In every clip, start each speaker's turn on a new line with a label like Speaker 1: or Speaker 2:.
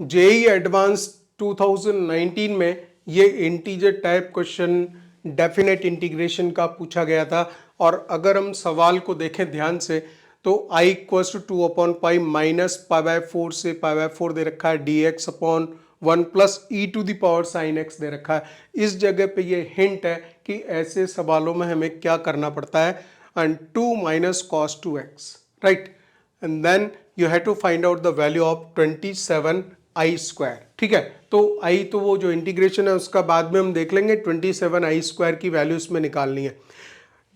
Speaker 1: JEE advance 2019 में ये integer type question definite integration का पूछा गया था। और अगर हम सवाल को देखें ध्यान से तो i इक्वल्स टू 2/पाई माइनस पाई बाय 4 से पाई बाय 4 दे रखा है, dx upon 1 plus e to the power sine x दे रखा है। इस जगह पे ये हिंट है कि ऐसे सवालों में हमें क्या करना पड़ता है, and 2 minus cos 2x, right, and then you have to find out the value of 27i²। ठीक है, तो i तो वो जो इंटीग्रेशन है उसका बाद में हम देख लेंगे, 27i² की वैल्यू इसमें निकालनी है।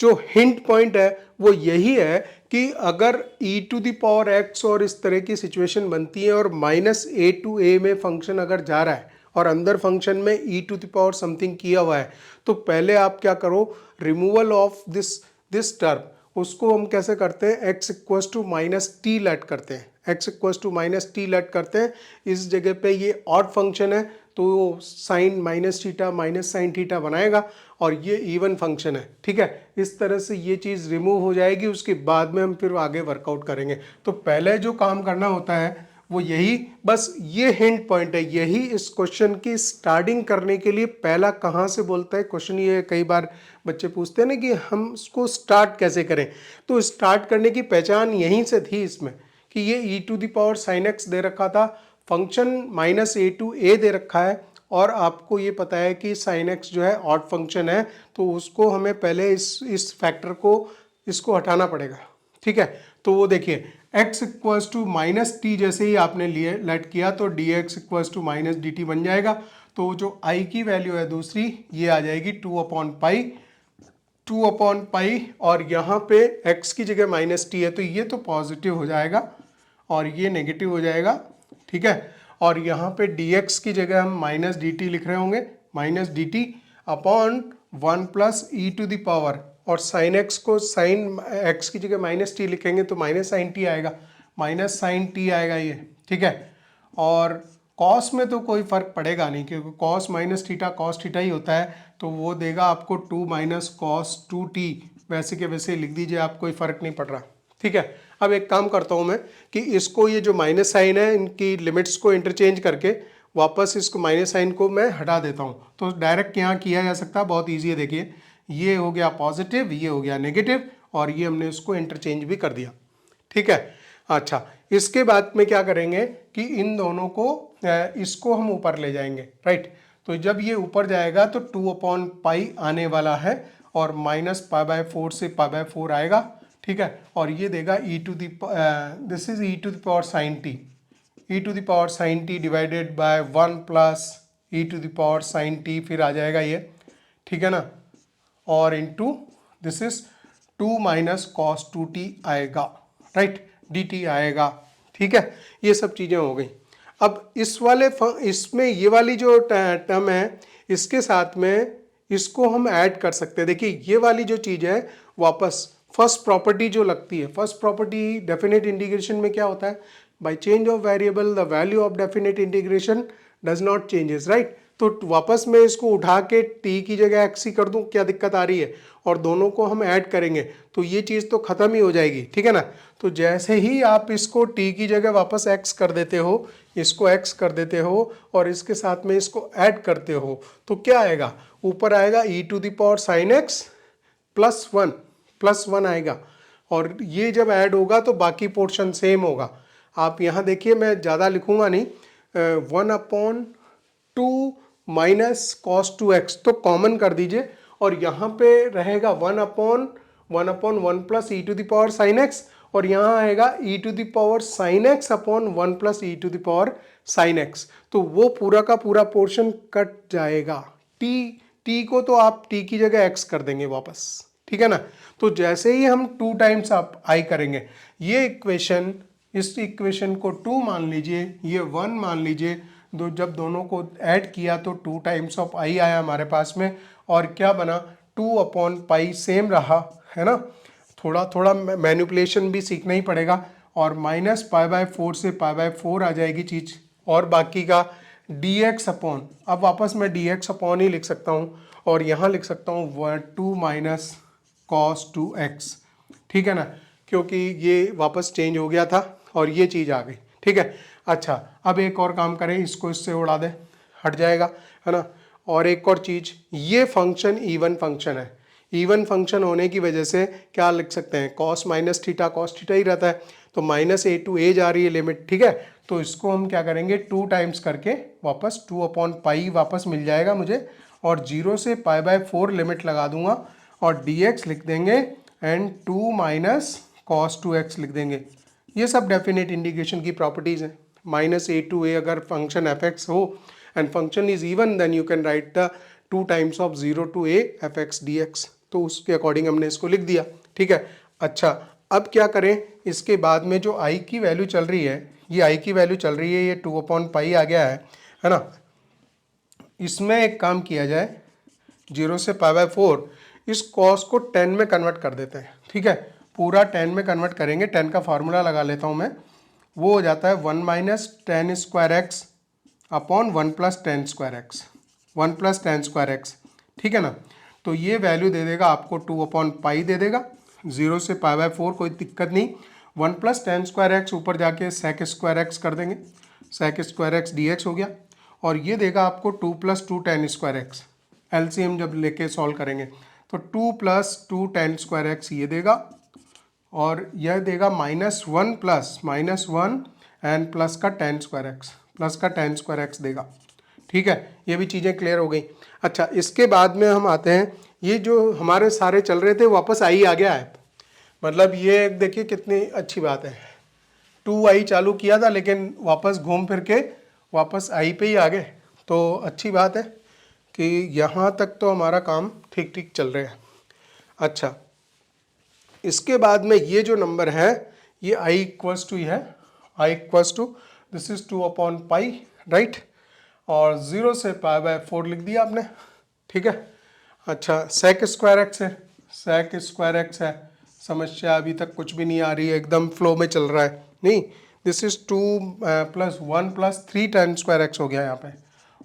Speaker 1: जो हिंट पॉइंट है वो यही है कि अगर e to the power x और इस तरह की सिचुएशन बनती है और माइनस a टू a में फंक्शन अगर जा रहा है और अंदर फंक्शन में e to the power something किया हुआ है, तो पहले आप क्या करो, रिमूवल ऑफ दिस टर्म, उसको हम कैसे करते हैं, x equals to minus T let करते हैं, x equals to minus T let करते हैं। इस जगह पे ये ऑड फंक्शन है तो sine minus theta minus sine theta बनाएगा, और ये इवन फंक्शन है। ठीक है, इस तरह से ये चीज़ रिमूव हो जाएगी, उसके बाद में हम फिर आगे वर्कआउट करेंगे। तो पहले जो काम करना होता है वो यही, बस ये हिंट पॉइंट है, यही इस क्वेश्चन की स्टार्टिंग करने के लिए पहला कहाँ से बोलता है क्वेश्चन। ये कई बार बच्चे पूछते हैं ना कि हम उसको स्टार्ट कैसे करें, तो स्टार्ट करने की पहचान यहीं से थी इसमें कि ये e to the power sine x दे रखा था, function minus a to a दे रखा है, और आपको ये पता है कि साइन एक्स जो है ऑड फंक्शन है, तो उसको हमें पहले इस फैक्टर को इसको हटाना पड़ेगा। ठीक है, तो वो देखिए x equals to minus T जैसे ही आपने लिए लेट किया तो dx equals to minus D T बन जाएगा। तो जो i की वैल्यू है दूसरी ये आ जाएगी 2/पाई, और यहाँ पे x की जगह माइनस टी है तो ये तो पॉजिटिव हो जाएगा और ये नेगेटिव हो जाएगा। ठीक है, और यहाँ पे dx की जगह हम माइनस डी टी लिख रहे होंगे, minus D T upon 1 plus e to the power, और साइन एक्स को साइन एक्स की जगह माइनस टी लिखेंगे तो माइनस साइन टी आएगा, माइनस साइन टी आएगा ये। ठीक है, और कॉस में तो कोई फर्क पड़ेगा नहीं क्योंकि cos minus theta cos theta ही होता है, तो वो देगा आपको 2 माइनस कॉस 2t, वैसे के वैसे लिख दीजिए, आप कोई फर्क नहीं पड़ रहा। ठीक है, अब एक काम करता हूँ मैं कि इसको ये जो माइनस साइन है इनकी लिमिट्स को इंटरचेंज करके वापस इसको माइनस साइन को मैं हटा देता हूँ, तो डायरेक्ट यहाँ किया जा सकता है, बहुत ईजी है। देखिए ये हो गया पॉजिटिव, ये हो गया नेगेटिव, और ये हमने इसको इंटरचेंज भी कर दिया। ठीक है, अच्छा, इसके बाद में क्या करेंगे कि इन दोनों को इसको हम ऊपर ले जाएंगे, राइट। तो जब ये ऊपर जाएगा तो 2/पाई आने वाला है, और माइनस पाई बाय 4 से पाई बाय 4 आएगा। ठीक है, और ये देगा this is e to the power sine T, e to the power sine T divided by 1 plus e to the power sine T, फिर आ जाएगा ये। ठीक है ना, और into this is 2 minus cos 2t आएगा, राइट, dt आएगा। ठीक है, ये सब चीज़ें हो गई। अब इसमें ये वाली जो टर्म है इसके साथ में इसको हम ऐड कर सकते हैं। देखिए ये वाली जो चीज़ है वापस फर्स्ट प्रॉपर्टी जो लगती है, फर्स्ट प्रॉपर्टी डेफिनेट इंटीग्रेशन में क्या होता है, by change of variable the value of definite integration does not changes, right. तो वापस मैं इसको उठा के t की जगह x ही कर दूं, क्या दिक्कत आ रही है, और दोनों को हम ऐड करेंगे तो ये चीज़ तो ख़त्म ही हो जाएगी। ठीक है ना, तो जैसे ही आप इसको t की जगह वापस x कर देते हो, इसको x कर देते हो और इसके साथ में इसको ऐड करते हो, तो क्या आएगा, ऊपर आएगा e to the power sine x plus 1 आएगा, और ये जब ऐड होगा तो बाकी पोर्शन सेम होगा। आप यहाँ देखिए, मैं ज़्यादा लिखूंगा नहीं, 1/2 माइनस कॉस 2x तो कॉमन कर दीजिए, और यहाँ पे रहेगा 1/1 plus e to the power sine x, और यहाँ आएगा e to the power sine x upon 1 plus e to the power sine x, तो वो पूरा का पूरा पोर्शन कट जाएगा। टी को तो आप टी की जगह एक्स कर देंगे वापस। ठीक है ना, तो जैसे ही हम 2 टाइम्स आप आई करेंगे, ये इक्वेशन, इस इक्वेशन को 2 मान लीजिए, ये 1 मान लीजिए, जब दोनों को ऐड किया तो 2 टाइम्स ऑफ आई आया हमारे पास में, और क्या बना, 2/पाई सेम रहा, है ना। थोड़ा थोड़ा मैनिपुलेशन भी सीखना ही पड़ेगा, और माइनस पाई बाय 4 से पाई बाय 4 आ जाएगी चीज़, और बाकी का dx अपॉन, अब वापस मैं dx अपॉन ही लिख सकता हूँ, और यहाँ लिख सकता हूँ 2 माइनस कॉस 2x। ठीक है ना, क्योंकि ये वापस चेंज हो गया था और ये चीज़ आ गई। ठीक है, अच्छा, अब एक और काम करें, इसको इससे उड़ा दें, हट जाएगा, है ना। और एक और चीज, ये फंक्शन इवन फंक्शन है। इवन फंक्शन होने की वजह से क्या लिख सकते हैं, cos minus theta cos theta ही रहता है, तो माइनस ए टू ए जा रही है लिमिट, ठीक है। तो इसको हम क्या करेंगे, 2 टाइम्स करके वापस 2/पाई वापस मिल जाएगा मुझे, और 0 से π/4 लिमिट लगा दूंगा, और dx लिख देंगे एंड 2 माइनस कॉस 2x लिख देंगे। ये सब डेफिनेट इंटीग्रेशन की प्रॉपर्टीज हैं। -a to a अगर फंक्शन f(x) हो and function is even, then you can write the 2 times of 0 to a f(x) dx। तो उसके अकॉर्डिंग हमने इसको लिख दिया, ठीक है। अच्छा, अब क्या करें, इसके बाद में जो i की वैल्यू चल रही है, ये i की वैल्यू चल रही है, ये 2/पाई आ गया है ना। इसमें एक काम किया जाए, 0 से π/4 इस कॉस को 10 में कन्वर्ट कर देते हैं, ठीक है। पूरा 10 में कन्वर्ट करेंगे, 10 का फार्मूला लगा लेता हूँ मैं, वो हो जाता है 1 minus ten square x upon 1 plus ten square x, 1 plus ten square x, ठीक है ना। तो ये वैल्यू दे देगा आपको 2/पाई दे देगा, 0 से π/4 कोई दिक्कत नहीं। 1 प्लस टेन स्क्वायर एक्स ऊपर जाके सेक स्क्वायर एक्स कर देंगे, सेक स्क्वायर एक्स dx हो गया, और ये देगा आपको 2 + 2 टेन स्क्वायर एक्स। एलसीएम जब लेके सॉल्व करेंगे तो 2 + 2 टेन स्क्वायर एक्स ये देगा, और यह देगा -1 प्लस -1 एंड प्लस का टेन स्क्वायर एक्स, प्लस का टेन स्क्वायर एक्स देगा, ठीक है। ये भी चीज़ें क्लियर हो गई। अच्छा, इसके बाद में हम आते हैं, ये जो हमारे सारे चल रहे थे वापस आई आ गया है, मतलब ये देखिए कितनी अच्छी बात है। 2i चालू किया था लेकिन वापस घूम फिर के वापस आई पे ही आ गए, तो अच्छी बात है कि यहाँ तक तो हमारा काम ठीक ठीक चल रहा है। अच्छा, इसके बाद में ये जो नंबर है, ये i इक्वल्स टू है, i equals to this is 2/पाई, राइट, और 0 से π/4 लिख दिया आपने, ठीक है। अच्छा, सेक स्क्वायर एक्स है, सेक स्क्वायर एक्स है, समस्या अभी तक कुछ भी नहीं आ रही है, एकदम फ्लो में चल रहा है। नहीं, this is 2 + 1 + 3 ten square x हो गया, यहाँ पे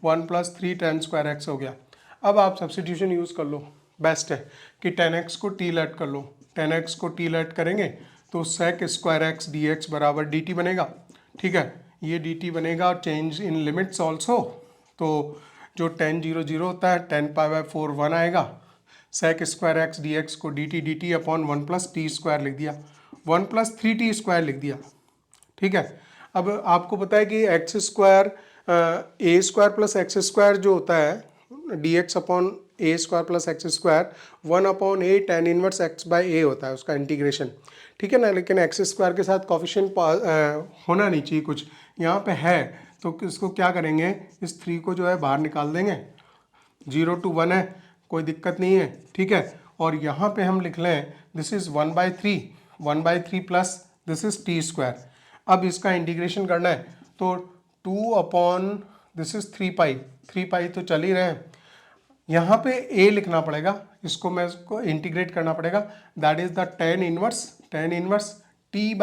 Speaker 1: 1 + 3 टेन स्क्वायर एक्स हो गया। अब आप सब्सटीट्यूशन यूज़ कर लो, बेस्ट है कि 10x को t लेट कर लो, 10x को t लेट करेंगे तो सेक स्क्वायर एक्स dx बराबर dt बनेगा, ठीक है। ये dt बनेगा, और चेंज इन लिमिट्स ऑल्सो, तो जो 10 0 0 होता है 10 π/4 1 आएगा, सेक स्क्वायर एक्स dx को dt अपॉन 1 + t² लिख दिया, 1 + 3t² लिख दिया, ठीक है। अब आपको पता है कि x² a² + x² जो होता है dx upon a² + x², 1/a tan inverse x/a होता है उसका इंटीग्रेशन, ठीक है ना। लेकिन x² के साथ कॉफिशिएंट होना नहीं चाहिए कुछ, यहाँ पे है, तो इसको क्या करेंगे, इस 3 को जो है बाहर निकाल देंगे, 0 to 1 है, कोई दिक्कत नहीं है, ठीक है। और यहाँ पे हम लिख लें this is 1/3 plus this is t²। अब इसका इंटीग्रेशन करना है तो 2 दिस इज 3 पाई तो चल ही रहे हैं, यहाँ पे a लिखना पड़ेगा, इसको मैं इसको इंटीग्रेट करना पड़ेगा, that is the tan inverse t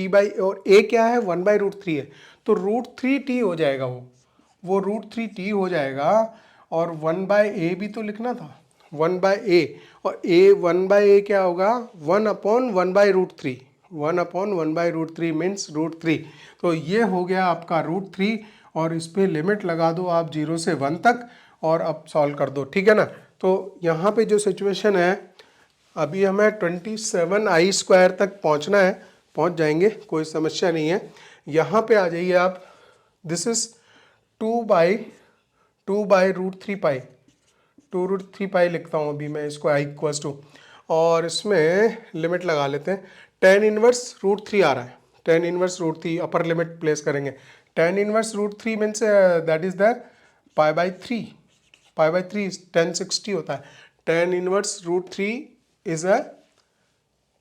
Speaker 1: by और a क्या है, 1/√3 है, तो √3t हो जाएगा, वो √3t हो जाएगा, और 1/a भी तो लिखना था, 1/a, और a 1/a क्या होगा, 1/1/√3, 1/1/√3 मीन्स √3, तो ये हो गया आपका √3, और इस पर लिमिट लगा दो आप 0 से 1 तक, और अब सॉल्व कर दो, ठीक है ना। तो यहाँ पे जो सिचुएशन है, अभी हमें 27i² तक पहुँचना है, पहुँच जाएंगे, कोई समस्या नहीं है। यहाँ पे आ जाइए आप, दिस इज 2/√3 पाई लिखता हूँ अभी मैं इसको, i इक्वल्स टू, और इसमें लिमिट लगा लेते हैं, tan इनवर्स √3 आ रहा है, tan inverse √3 upper limit place करेंगे, tan inverse √3 means that is the π/3, 1060 होता है, tan inverse √3 is a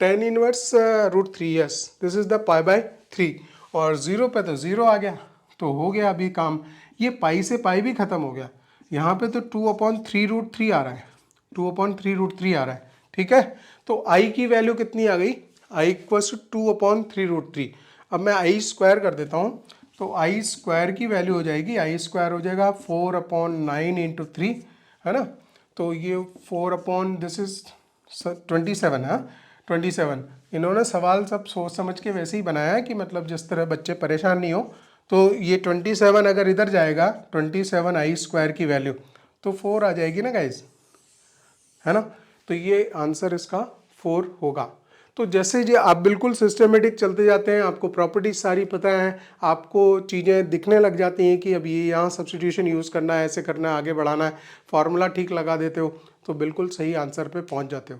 Speaker 1: tan inverse √3, yes, this is the π/3, और 0 पे तो 0 आ गया, तो हो गया अभी काम, ये पाई से पाई भी खत्म हो गया, यहाँ पे तो 2/3√3 आ रहा है, 2/3√3 आ रहा है, ठीक है। तो i की वैल्यू कितनी आ गई, i इक्वल्स टू 2/3√3। अब मैं i² कर देता हूँ, तो i² की वैल्यू हो जाएगी, i² हो जाएगा 4/9 × 3, है ना। तो ये 4 दिस इज 27 है, 27। इन्होंने सवाल सब सोच समझ के वैसे ही बनाया है कि मतलब जिस तरह बच्चे परेशान नहीं हो। तो ये 27 अगर इधर जाएगा 27i² की वैल्यू तो 4 आ जाएगी ना गाइज, है ना। तो ये आंसर इसका 4 होगा। तो जैसे जी आप बिल्कुल सिस्टमेटिक चलते जाते हैं, आपको प्रॉपर्टीज सारी पता है, आपको चीज़ें दिखने लग जाती हैं कि अब ये यहाँ सब्स्टिट्यूशन यूज़ करना है, ऐसे करना है, आगे बढ़ाना है, फॉर्मूला ठीक लगा देते हो तो बिल्कुल सही आंसर पे पहुँच जाते हो।